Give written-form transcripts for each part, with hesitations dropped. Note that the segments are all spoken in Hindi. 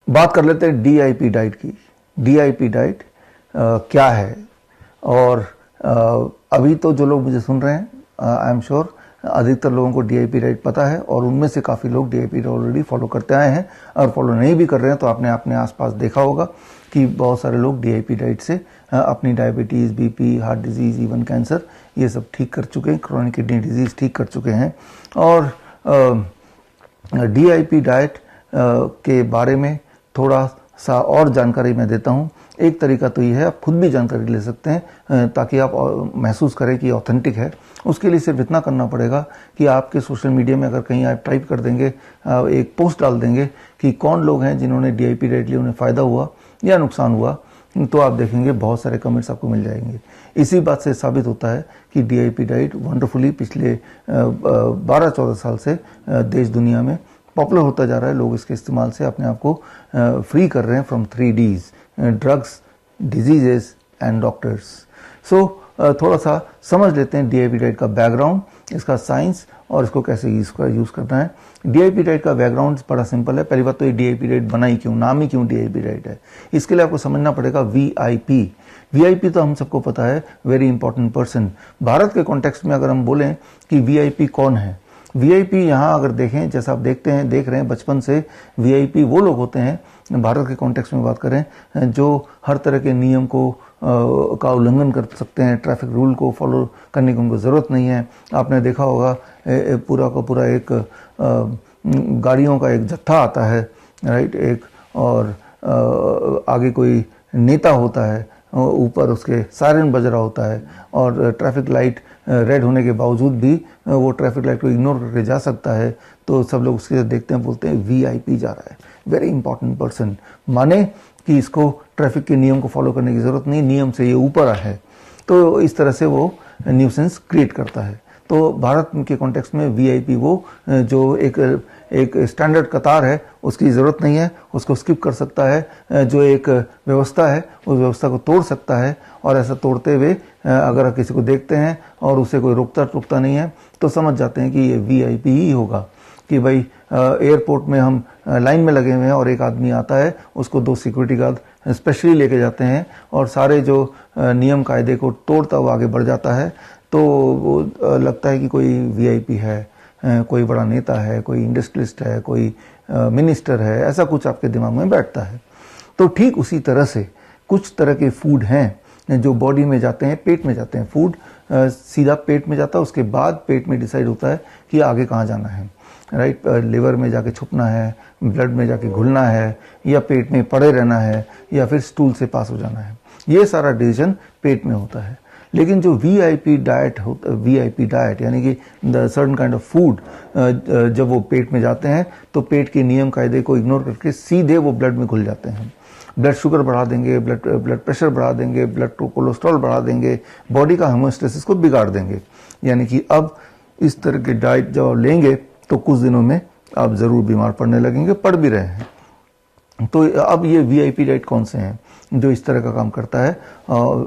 बात कर लेते हैं डीआईपी डाइट की। डीआईपी डाइट क्या है? और अभी तो जो लोग मुझे सुन रहे हैं, आई एम श्योर अधिकतर लोगों को डीआईपी डाइट पता है और उनमें से काफ़ी लोग डीआईपी ऑलरेडी फॉलो करते आए हैं। और फॉलो नहीं भी कर रहे हैं तो आपने अपने आसपास देखा होगा कि बहुत सारे लोग डीआईपी डाइट से अपनी diabetes, BP, heart disease, even cancer ये सब ठीक कर चुके हैं, क्रोनिक किडनी डिजीज़ ठीक कर चुके हैं। और डीआईपी डाइट के बारे में थोड़ा सा और जानकारी मैं देता हूँ। एक तरीका तो ये है, आप खुद भी जानकारी ले सकते हैं ताकि आप महसूस करें कि ऑथेंटिक है। उसके लिए सिर्फ इतना करना पड़ेगा कि आपके सोशल मीडिया में अगर कहीं आप टाइप कर देंगे, एक पोस्ट डाल देंगे कि कौन लोग हैं जिन्होंने डीआईपी डाइट लिया, उन्हें फ़ायदा हुआ या नुकसान हुआ, तो आप देखेंगे बहुत सारे कमेंट्स आपको मिल जाएंगे। इसी बात से साबित होता है कि डीआईपी डाइट वंडरफुली पिछले 12-14 साल से देश दुनिया में पॉपुलर होता जा रहा है। लोग इसके इस्तेमाल से अपने आप को फ्री कर रहे हैं from 3 Ds, drugs, diseases and doctors. So थोड़ा सा समझ लेते हैं डीआईपी डाइट का बैकग्राउंड, इसका साइंस और इसको कैसे यूज़ करना है। डीआईपी डाइट का बैकग्राउंड बड़ा सिंपल है। पहली बात तो ये डीआईपी डाइट बनाई क्यों, नाम ही क्यों डीआईपी डाइट है, इसके लिए आपको समझना पड़ेगा वीआईपी। वीआईपी तो हम सबको पता है, वेरी इंपॉर्टेंट पर्सन। भारत के कॉन्टेक्स्ट में अगर हम बोलें कि वीआईपी कौन है, वीआईपी यहाँ अगर देखें, जैसा आप देख रहे हैं बचपन से, वीआईपी वो लोग होते हैं, भारत के कॉन्टेक्स्ट में बात करें, जो हर तरह के नियम को का उल्लंघन कर सकते हैं, ट्रैफिक रूल को फॉलो करने की उनको ज़रूरत नहीं है। आपने देखा होगा पूरा का पूरा एक गाड़ियों का एक जत्था आता है, राइट, एक और आगे कोई नेता होता है, ऊपर उसके सायरन बज रहा होता है और ट्रैफिक लाइट रेड होने के बावजूद भी वो ट्रैफिक लाइट को इग्नोर करके जा सकता है। तो सब लोग उसके देखते हैं, बोलते हैं वीआईपी जा रहा है, वेरी इंपॉर्टेंट पर्सन, माने कि इसको ट्रैफिक के नियम को फॉलो करने की ज़रूरत नहीं, नियम से ये ऊपर है। तो इस तरह से वो न्यूसेंस क्रिएट करता है। तो भारत के कॉन्टेक्स्ट में वीआईपी वो जो एक स्टैंडर्ड कतार है, उसकी ज़रूरत नहीं है, उसको स्किप कर सकता है। जो एक व्यवस्था है उस व्यवस्था को तोड़ सकता है, और ऐसा तोड़ते हुए अगर आप किसी को देखते हैं और उसे कोई रोकता नहीं है तो समझ जाते हैं कि ये वीआईपी ही होगा। कि भाई एयरपोर्ट में हम लाइन में लगे हुए हैं और एक आदमी आता है, उसको 2 सिक्योरिटी गार्ड स्पेशली लेके जाते हैं और सारे जो नियम कायदे को तोड़ता हुआ आगे बढ़ जाता है, तो वो लगता है कि कोई वीआईपी है, कोई बड़ा नेता है, कोई इंडस्ट्रियलिस्ट है, कोई मिनिस्टर है, ऐसा कुछ आपके दिमाग में बैठता है। तो ठीक उसी तरह से कुछ तरह के फूड हैं जो बॉडी में जाते हैं, पेट में जाते हैं। फूड सीधा पेट में जाता है, उसके बाद पेट में डिसाइड होता है कि आगे कहाँ जाना है, राइट। लिवर में जाके छुपना है, ब्लड में जाके घुलना है, या पेट में पड़े रहना है, या फिर स्टूल से पास हो जाना है। ये सारा डिसीजन पेट में होता है। लेकिन जो वीआईपी डाइट यानी कि सर्टेन काइंड ऑफ फूड, जब वो पेट में जाते हैं तो पेट के नियम कायदे को इग्नोर करके सीधे वो ब्लड में घुल जाते हैं। ब्लड शुगर बढ़ा देंगे, ब्लड प्रेशर बढ़ा देंगे, ब्लड कोलेस्ट्रॉल बढ़ा देंगे, बॉडी का होमोस्टेसिस को बिगाड़ देंगे। यानी कि अब इस तरह की डाइट जब आप लेंगे तो कुछ दिनों में आप ज़रूर बीमार पड़ने लगेंगे, पड़ भी रहे हैं। तो अब ये वीआईपी डाइट कौन से हैं जो इस तरह का काम करता है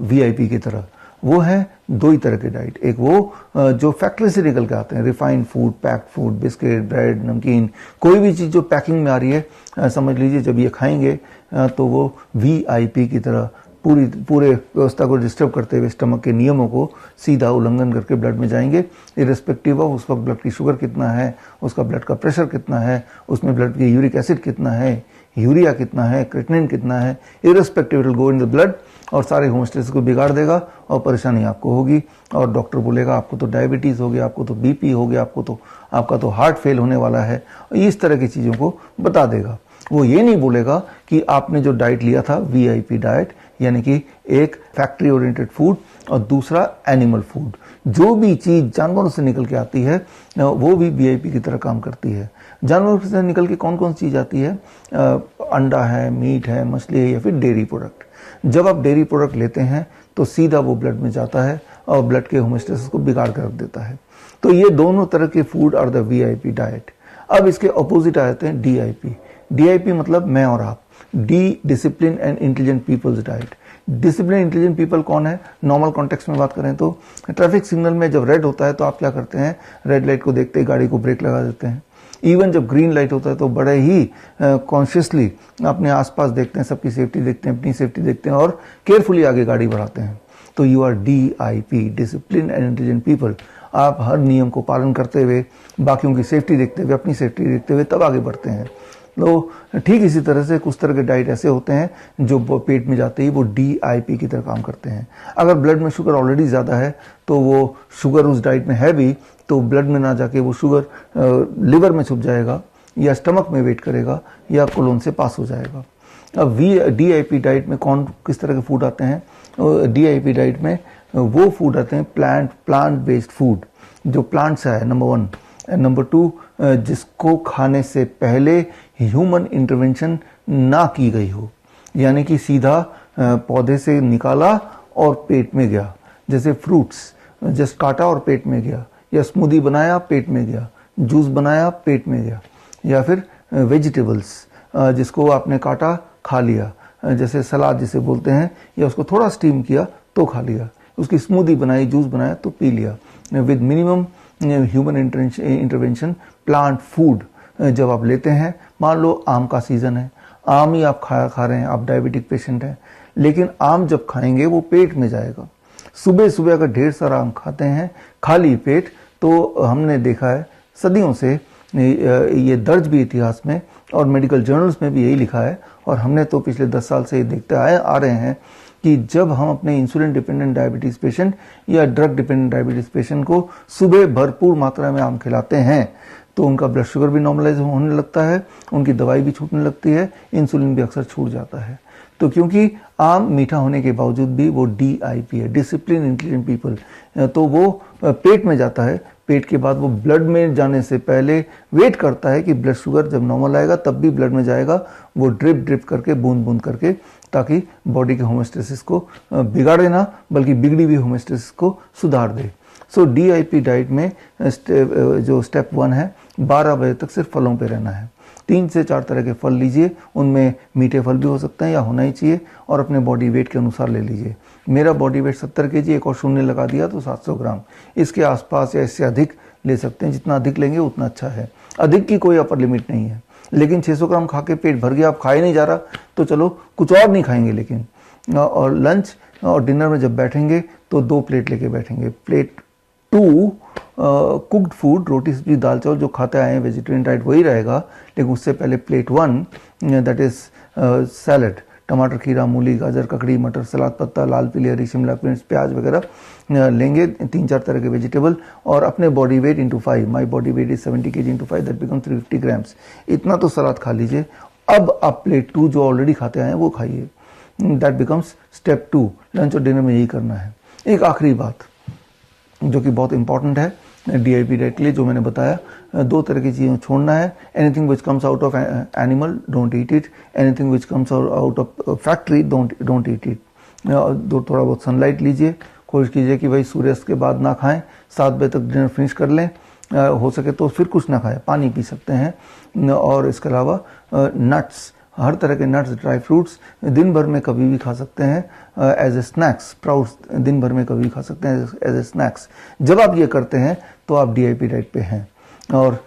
वीआईपी की तरह? वो है 2 ही तरह के डाइट। एक वो जो फैक्ट्री से निकल के आते हैं, refined food, packed food, biscuit, bread, नमकीन, कोई भी चीज़ जो पैकिंग में आ रही है, समझ लीजिए जब ये खाएंगे तो वो वीआईपी की तरह पूरे व्यवस्था को डिस्टर्ब करते हुए स्टमक के नियमों को सीधा उल्लंघन करके ब्लड में जाएंगे, इर्रेस्पेक्टिव ऑफ उस वक्त ब्लड की शुगर कितना है, उसका ब्लड का प्रेशर कितना है, उसमें ब्लड की यूरिक एसिड कितना है, यूरिया कितना है, क्रिएटिनिन कितना है, irrespective it will go in the blood और सारे होमोस्टेसिस को बिगाड़ देगा और परेशानी आपको होगी। और डॉक्टर बोलेगा आपको तो डायबिटीज़ हो गया, आपको तो बीपी हो गया, आपका तो हार्ट फेल होने वाला है, इस तरह की चीज़ों को बता देगा। वो ये नहीं बोलेगा कि आपने जो डाइट लिया था वीआईपी डाइट, यानी कि एक फैक्ट्री ओरिएंटेड फूड और दूसरा एनिमल फूड, जो भी चीज़ जानवरों से निकल के आती है वो भी वीआईपी की तरह काम करती है। जानवरों से निकल के कौन कौन सी चीज़ आती है? अंडा है, मीट है, मछली है, या फिर डेयरी प्रोडक्ट। जब आप डेयरी प्रोडक्ट लेते हैं तो सीधा वो ब्लड में जाता है और ब्लड के होमोस्टेसिस को बिगाड़ कर रख देता है। तो ये दोनों तरह के food are the VIP diet. अब इसके अपोजिट आ जाते हैं डीआईपी। डीआईपी मतलब मैं और आप, D discipline and intelligent people's diet. Discipline intelligent people कौन है? नॉर्मल कॉन्टेक्स्ट में बात करें तो ट्रैफिक सिग्नल में जब रेड होता है तो आप क्या करते हैं? रेड लाइट को देखते ही गाड़ी को ब्रेक लगा देते हैं। इवन जब ग्रीन लाइट होता है तो बड़े ही कॉन्शियसली अपने आसपास देखते हैं, सबकी सेफ्टी देखते हैं, अपनी सेफ्टी देखते हैं और केयरफुली आगे गाड़ी बढ़ाते हैं। तो you are DIP, discipline and intelligent people. आप हर नियम को पालन करते हुए, बाकियों की सेफ्टी देखते हुए, अपनी सेफ्टी देखते हुए तब आगे बढ़ते हैं। तो ठीक इसी तरह से कुछ तरह के डाइट ऐसे होते हैं जो पेट में जाते ही वो DIP की तरह काम करते हैं। अगर ब्लड में शुगर ऑलरेडी ज़्यादा है तो वो शुगर उस डाइट में है भी तो ब्लड में ना जाके वो शुगर लिवर में छुप जाएगा या स्टमक में वेट करेगा या कोलोन से पास हो जाएगा। अब DIP डाइट में कौन किस तरह के फूड आते हैं? DIP डाइट में वो फूड आते हैं प्लांट बेस्ड फूड, जो प्लांट से है, नंबर 1। नंबर 2, जिसको खाने से पहले ह्यूमन इंटरवेंशन ना की गई हो, यानी कि सीधा पौधे से निकाला और पेट में गया। जैसे फ्रूट्स जस्ट काटा और पेट में गया, या स्मूदी बनाया पेट में गया, जूस बनाया पेट में गया, या फिर वेजिटेबल्स जिसको आपने काटा खा लिया, जैसे सलाद जिसे बोलते हैं, या उसको थोड़ा स्टीम किया तो खा लिया, उसकी स्मूदी बनाई, जूस बनाया तो पी लिया। With minimum human intervention plant food जब आप लेते हैं, मान लो आम का सीजन है, आम ही आप खा रहे हैं, आप डायबिटिक पेशेंट हैं, लेकिन आम जब खाएंगे वो पेट में जाएगा। सुबह सुबह अगर ढेर सारा आम खाते हैं खाली पेट, तो हमने देखा है सदियों से, ये दर्ज भी इतिहास में और मेडिकल जर्नल्स में भी यही लिखा है, और हमने तो पिछले 10 साल से देखते आ रहे हैं कि जब हम अपने इंसुलिन डिपेंडेंट डायबिटीज पेशेंट या ड्रग डिपेंडेंट डायबिटीज पेशेंट को सुबह भरपूर मात्रा में आम खिलाते हैं तो उनका ब्लड शुगर भी नॉर्मलाइज होने लगता है, उनकी दवाई भी छूटने लगती है, इंसुलिन भी अक्सर छूट जाता है। तो क्योंकि आम मीठा होने के बावजूद भी वो DIP है, डिसिप्लिन इंटेलिजेंट पीपल, तो वो पेट में जाता है। पेट के बाद वो ब्लड में जाने से पहले वेट करता है कि ब्लड शुगर जब नॉर्मल आएगा तब भी ब्लड में जाएगा, वो ड्रिप करके, बूंद बूंद करके, ताकि बॉडी के होमोस्टेसिस को बिगाड़े ना, बल्कि बिगड़ी हुई होमोस्टेसिस को सुधार दे। सो DIP डाइट में जो स्टेप 1 है, 12 बजे तक सिर्फ फलों पे रहना है। 3 से 4 तरह के फल लीजिए, उनमें मीठे फल भी हो सकते हैं या होना ही चाहिए, और अपने बॉडी वेट के अनुसार ले लीजिए। मेरा बॉडी वेट 70 kg, एक और शून्य लगा दिया तो 700 ग्राम, इसके आसपास या इससे अधिक ले सकते हैं। जितना अधिक लेंगे उतना अच्छा है, अधिक की कोई अपर लिमिट नहीं है। लेकिन 600 ग्राम खा के पेट भर गया, आप खा ही नहीं जा रहा, तो चलो कुछ और नहीं खाएंगे। लेकिन और लंच और डिनर में जब बैठेंगे तो 2 प्लेट लेके बैठेंगे। प्लेट 2 कुक्ड फूड, रोटी सब्जी दाल चावल जो खाते आए हैं, वेजिटेरियन डाइट वही रहेगा, लेकिन उससे पहले प्लेट 1 दैट इज सैलड, टमाटर, खीरा, मूली, गाजर, ककड़ी, मटर, सलाद पत्ता, लाल पीली हरी शिमला मिर्च, प्याज वगैरह लेंगे, 3-4 तरह के वेजिटेबल, और अपने body weight into 5। My body weight is 70 kg into 5, that become 350 grams. इतना तो सलाद खा लीजिए। अब आप प्लेट 2 जो ऑलरेडी खाते आए हैं वो खाइए, दैट बिकम्स स्टेप 2। लंच और डिनर में यही करना है। एक आखिरी बात जो कि बहुत इंपॉर्टेंट है DIP डाइट के लिए, जो मैंने बताया, 2 तरह की चीज़ें छोड़ना है। Anything which comes out of animal don't eat it, anything which comes out of factory don't eat it. थोड़ा बहुत सनलाइट लीजिए, कोशिश कीजिए कि भाई सूर्यास्त के बाद ना खाएं, 7 बजे तक डिनर फिनिश कर लें, हो सके तो फिर कुछ ना खाएं, पानी पी सकते हैं। और इसके अलावा नट्स, हर तरह के नट्स, ड्राई फ्रूट्स दिन भर में कभी भी खा सकते हैं एज ए स्नैक्स। स्प्राउट्स दिन भर में कभी भी खा सकते हैं एज ए स्नैक्स। जब आप ये करते हैं तो आप DIP डाइट पे हैं। और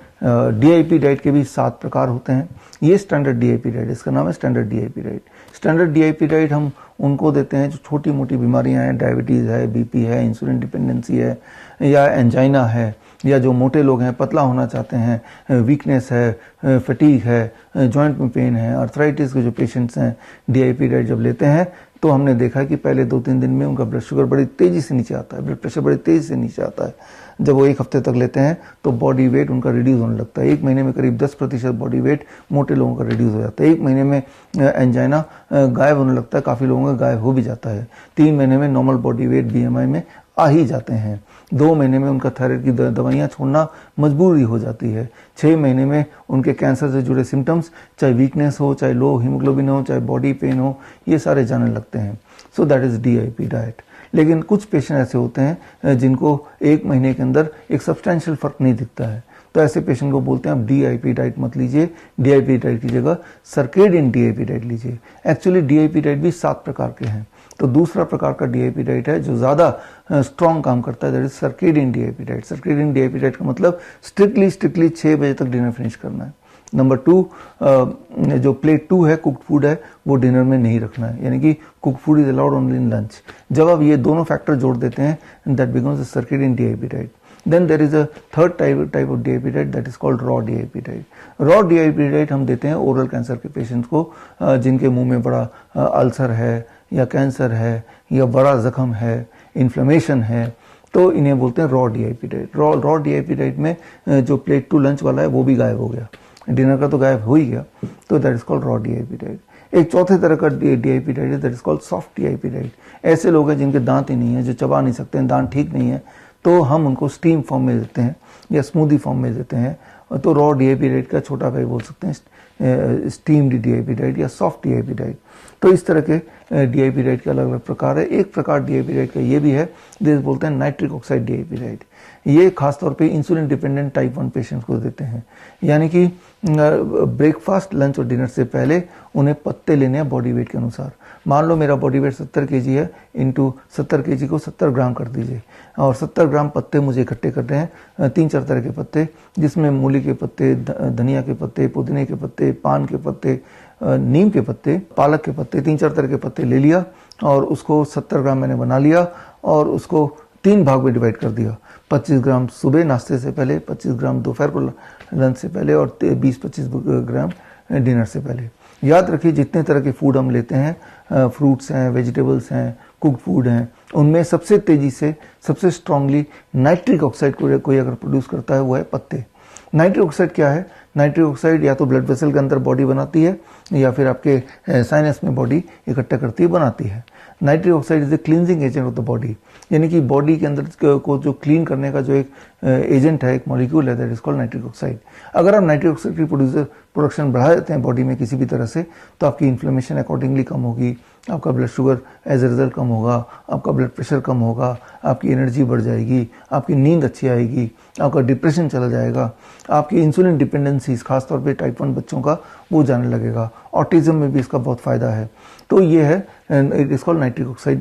DIP डाइट के भी 7 प्रकार होते हैं। ये स्टैंडर्ड DIP डाइट, इसका नाम है standard DIP diet. Standard DIP diet हम उनको देते हैं जो छोटी मोटी बीमारियां हैं, डायबिटीज़ है, BP है, इंसुलिन डिपेंडेंसी है, या एंजाइना है, या जो मोटे लोग हैं, पतला होना चाहते हैं, वीकनेस है, फटीग है, जॉइंट में पेन है, आर्थराइटिस के जो पेशेंट्स हैं, DIP डाइट जब लेते हैं तो हमने देखा कि पहले 2-3 दिन में उनका ब्लड शुगर बड़ी तेज़ी से नीचे आता है, ब्लड प्रेशर बड़ी तेज़ी से नीचे आता है। जब वो 1 हफ्ते तक लेते हैं तो बॉडी वेट उनका रिड्यूस होने लगता है। 1 महीने में करीब 10% बॉडी वेट मोटे लोगों का रिड्यूस हो जाता है। 1 महीने में एंजाइना गायब होने लगता है, काफ़ी लोगों का गायब हो भी जाता है। 3 महीने में नॉर्मल बॉडी वेट BMI में आ ही जाते हैं। 2 महीने में उनका थायराइड की दवाइयाँ छोड़ना मजबूरी हो जाती है। 6 महीने में उनके कैंसर से जुड़े सिम्टम्स, चाहे वीकनेस हो, चाहे लो हीमोग्लोबिन हो, चाहे बॉडी पेन हो, ये सारे जाने लगते हैं। So that is DIP diet. लेकिन कुछ पेशेंट ऐसे होते हैं जिनको 1 महीने के अंदर एक सब्सटैंशियल फ़र्क नहीं दिखता है, तो ऐसे पेशेंट को बोलते हैं आप DIP डाइट मत लीजिए, DIP डाइट की जगह सर्केडियन DIP डाइट लीजिए। एक्चुअली DIP डाइट भी 7 प्रकार के हैं। तो दूसरा प्रकार का डीआईपी डाइट है जो ज़्यादा स्ट्रॉन्ग काम करता है, that is circadian DIP diet. Circadian DIP diet का मतलब स्ट्रिक्टली 6 बजे तक डिनर फिनिश करना है। नंबर 2, जो प्लेट 2 है, कुक्ड फूड है, वो डिनर में नहीं रखना है, यानी कि cooked food is allowed only in lunch. जब आप ये दोनों फैक्टर जोड़ देते हैं, that becomes a circadian DIP diet. Then there is a third type of DIP diet that is called raw DIP diet. Raw DIP diet हम देते हैं ओरल कैंसर के पेशेंट्स को, जिनके मुंह में बड़ा अल्सर है या कैंसर है या बड़ा जख्म है, इन्फ्लेमेशन है, तो इन्हें बोलते हैं raw DIP diet. Raw DIP diet में जो प्लेट 2 लंच वाला है वो भी गायब हो गया, डिनर का तो गायब हो ही गया, तो that is called raw DIP diet. एक चौथे तरह का डीआईपी डाइट है, that is called soft DIP diet. ऐसे लोग हैं जिनके दांत ही नहीं है, जो चबा नहीं सकते हैं, दांत ठीक नहीं है, तो हम उनको स्टीम फॉर्म में देते हैं या स्मूदी फॉर्म में देते हैं, तो रॉ डीआईपी डाइट का छोटा भाई बोल सकते हैं स्टीम्ड डीआईपी डाइट या सॉफ्ट डीआईपी डाइट। तो इस तरह के डीआईपी डाइट के अलग अलग प्रकार है। एक प्रकार डीआईपी डाइट का ये भी है, जिसे बोलते हैं नाइट्रिक ऑक्साइड डीआईपी डाइट। ये खासतौर पे इंसुलिन डिपेंडेंट टाइप 1 पेशेंट्स को देते हैं, यानी कि ब्रेकफास्ट, लंच और डिनर से पहले उन्हें पत्ते लेने हैं बॉडी वेट के अनुसार। मान लो मेरा बॉडी वेट 70 केजी है, इंटू 70 केजी को 70 ग्राम कर दीजिए, और 70 ग्राम पत्ते मुझे इकट्ठे करने हैं, 3-4 तरह के पत्ते, जिसमें मूली के पत्ते, धनिया के पत्ते, पुदीने के पत्ते, पान के पत्ते, नीम के पत्ते, पालक के पत्ते, 3-4 तरह के पत्ते ले लिया और उसको 70 ग्राम मैंने बना लिया और उसको 3 भाग में डिवाइड कर दिया। 25 ग्राम सुबह नाश्ते से पहले, 25 ग्राम दोपहर को लंच से पहले और 20-25 ग्राम डिनर से पहले। याद रखिए जितने तरह के फूड हम लेते हैं, फ्रूट्स हैं, वेजिटेबल्स हैं, कुक्ड फूड हैं, उनमें सबसे तेजी से, सबसे स्ट्रांगली नाइट्रिक ऑक्साइड को कोई अगर प्रोड्यूस करता है वो है पत्ते। नाइट्रिक ऑक्साइड क्या है? नाइट्रिक ऑक्साइड या तो ब्लड वेसल के अंदर बॉडी बनाती है या फिर आपके साइनस में बॉडी इकट्ठा करती है, बनाती है। Nitric oxide is the cleansing agent of the body, यानी कि बॉडी के अंदर को जो क्लीन करने का जो एक एजेंट है, एक मॉलिक्यूल है, that is called nitric oxide. अगर आप नाइट्रिक ऑक्साइड की प्रोडक्शन बढ़ा देते हैं बॉडी में किसी भी तरह से, तो आपकी इन्फ्लेमेशन अकॉर्डिंगली कम होगी, आपका blood sugar as a result कम होगा, आपका ब्लड प्रेशर कम होगा, आपकी एनर्जी बढ़ जाएगी, आपकी नींद अच्छी आएगी, आपका डिप्रेशन चला जाएगा, आपकी इंसुलिन डिपेंडेंसीज खासतौर पे टाइप 1 बच्चों का वो जाने लगेगा। ऑटिज्म में भी इसका बहुत फायदा है। तो ये है, it is called nitric oxide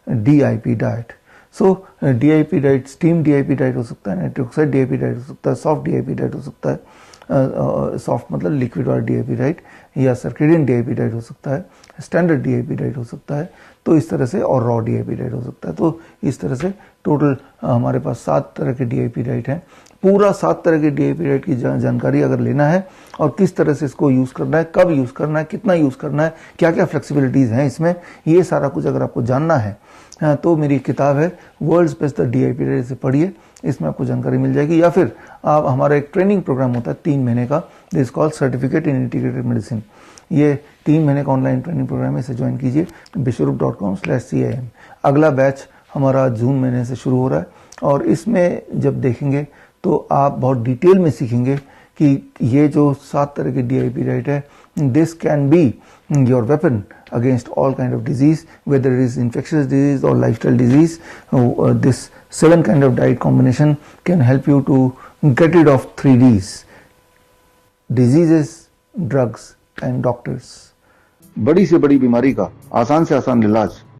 DIP diet. So DIP diet steam DIP diet हो सकता है, नाइट्रिक ऑक्साइड डीआईपी डाइट हो सकता है, सॉफ्ट डीआईपी डाइट हो सकता है, सॉफ्ट मतलब लिक्विड वाला डीआईपी डाइट, या सर्केडियन डीआईपी डाइट हो सकता है, स्टैंडर्ड डीआईपी डाइट हो सकता है, तो इस तरह से, और रॉ डीआईपी डाइट हो सकता है। तो इस तरह से टोटल हमारे पास 7 तरह के डीआईपी डाइट हैं। पूरा 7 तरह के डीआईपी डाइट की जानकारी अगर लेना है और किस तरह से इसको यूज़ करना है, कब यूज़ करना है, कितना यूज़ करना है, क्या क्या फ्लेक्सिबिलिटीज़ हैं इसमें, ये सारा कुछ अगर आपको जानना है, तो मेरी किताब है वर्ल्ड्स बेस्ट डीआईपी डाइट, से पढ़िए, इसमें आपको जानकारी मिल जाएगी। या फिर आप, हमारा एक ट्रेनिंग प्रोग्राम होता है 3 महीने का, this is called certificate in integrated medicine. ये 3 महीने का ऑनलाइन ट्रेनिंग प्रोग्राम है, इसे ज्वाइन कीजिए bishwarup.com/CIM। अगला बैच हमारा जून महीने से शुरू हो रहा है, और इसमें जब देखेंगे तो आप बहुत डिटेल में सीखेंगे कि ये जो 7 तरह की डीआईपी डाइट है, this can be your weapon against all kind of disease, whether it is infectious disease or lifestyle disease. This 7 kind of diet combination can help you to get rid of 3 Ds: diseases, drugs and doctors. बड़ी से बड़ी बीमारी का आसान से आसान इलाज